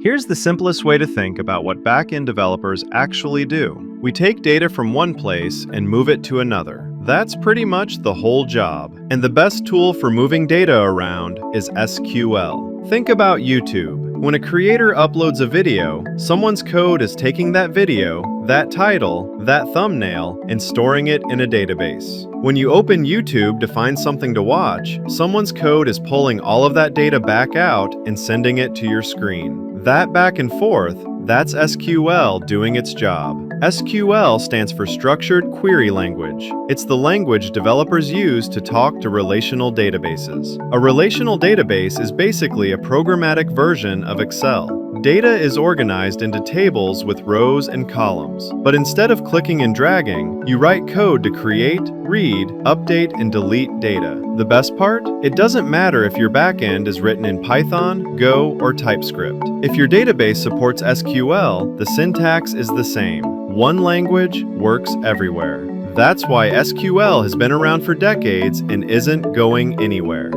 Here's the simplest way to think about what back-end developers actually do. We take data from one place and move it to another. That's pretty much the whole job. And the best tool for moving data around is SQL. Think about YouTube. When a creator uploads a video, someone's code is taking that video, that title, that thumbnail, and storing it in a database. When you open YouTube to find something to watch, someone's code is pulling all of that data back out and sending it to your screen. That back and forth, that's SQL doing its job. SQL stands for Structured Query Language. It's the language developers use to talk to relational databases. A relational database is basically a programmatic version of Excel. Data is organized into tables with rows and columns. But instead of clicking and dragging, you write code to create, read, update, and delete data. The best part? It doesn't matter if your backend is written in Python, Go, or TypeScript. If your database supports SQL, the syntax is the same. One language works everywhere. That's why SQL has been around for decades and isn't going anywhere.